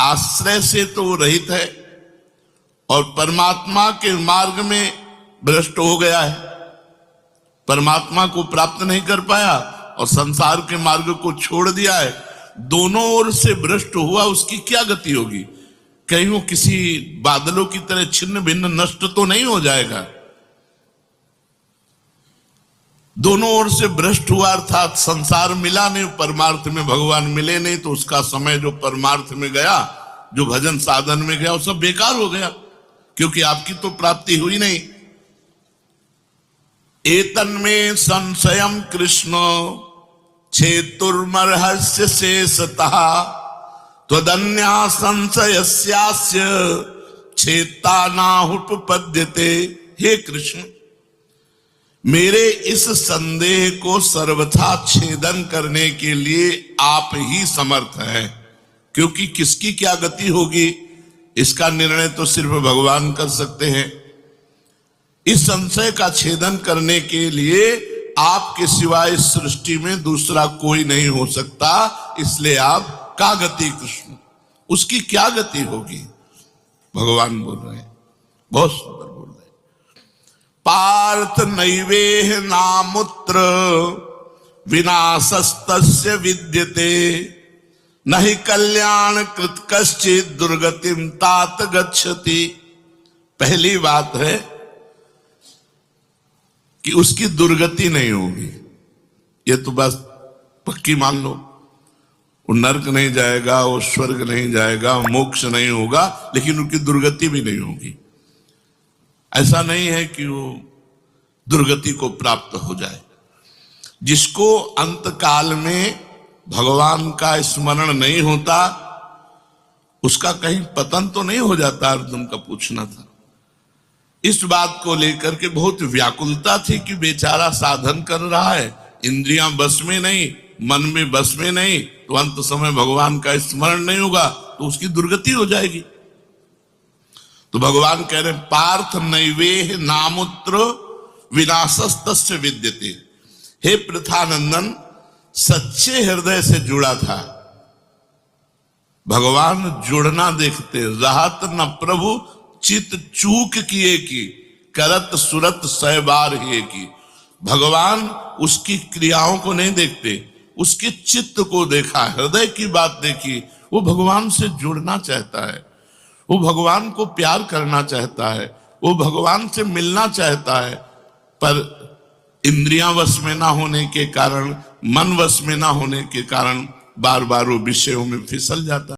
आश्रय से तो वो रहित है और परमात्मा के मार्ग में भ्रष्ट हो गया है, परमात्मा को प्राप्त नहीं कर पाया और संसार के मार्ग को छोड़ दिया है। दोनों ओर से भ्रष्ट हुआ, उसकी क्या गति होगी? कहीं वो किसी बादलों की तरह छिन्न भिन्न नष्ट तो नहीं हो जाएगा। दोनों ओर से भ्रष्ट हुआ अर्थात संसार मिला नहीं, परमार्थ में भगवान मिले नहीं, तो उसका समय जो परमार्थ में गया, जो भजन साधन में गया, वो सब बेकार हो गया, क्योंकि आपकी तो प्राप्ति हुई नहीं। एतन्मे संशयम कृष्ण छेतुर्मर्हस्य शेषतः त्वदन्या संशयस्यास्य छेता नाहुपपद्यते। हे कृष्ण, मेरे इस संदेह को सर्वथा छेदन करने के लिए आप ही समर्थ हैं, क्योंकि किसकी क्या गति होगी इसका निर्णय तो सिर्फ भगवान कर सकते हैं। इस संशय का छेदन करने के लिए आपके सिवाय इस सृष्टि में दूसरा कोई नहीं हो सकता, इसलिए आप का गति कृष्ण, उसकी क्या गति होगी? भगवान बोल रहे हैं, बहुत सुंदर बोल रहे हैं। पार्थ नैवेह नामुत्र विनाशस्तस्य विद्यते नहि कल्याण कृत कश्चित् दुर्गतिम तात गच्छति। पहली बात है कि उसकी दुर्गति नहीं होगी, ये तो बस पक्की मान लो। वो नरक नहीं जाएगा, वो स्वर्ग नहीं जाएगा, मोक्ष नहीं होगा, लेकिन उनकी दुर्गति भी नहीं होगी। ऐसा नहीं है कि वो दुर्गति को प्राप्त हो जाए। जिसको अंत काल में भगवान का स्मरण नहीं होता, उसका कहीं पतन तो नहीं हो जाता? अर्जुन का पूछना था। इस बात को लेकर के बहुत व्याकुलता थी कि बेचारा साधन कर रहा है, इंद्रियां बस में नहीं, मन में बस में नहीं, तो अंत समय भगवान का स्मरण नहीं होगा तो उसकी दुर्गति हो जाएगी। तो भगवान कह रहे पार्थ नैवेह नामुत्र विनाशस्तस्य विद्यते। हे पृथानंदन, सच्चे हृदय से जुड़ा था भगवान, जुड़ना देखते, राहत न प्रभु चित चूक किए की करत सुरत सह बार ही की। भगवान उसकी क्रियाओं को नहीं देखते, उसके चित्त को देखा, हृदय की बात देखी। वो भगवान से जुड़ना चाहता है, वो भगवान को प्यार करना चाहता है, वो भगवान से मिलना चाहता है, पर इंद्रियां वश में ना होने के कारण, मन वश में ना होने के कारण बार बार वो विषयों में फिसल जाता है।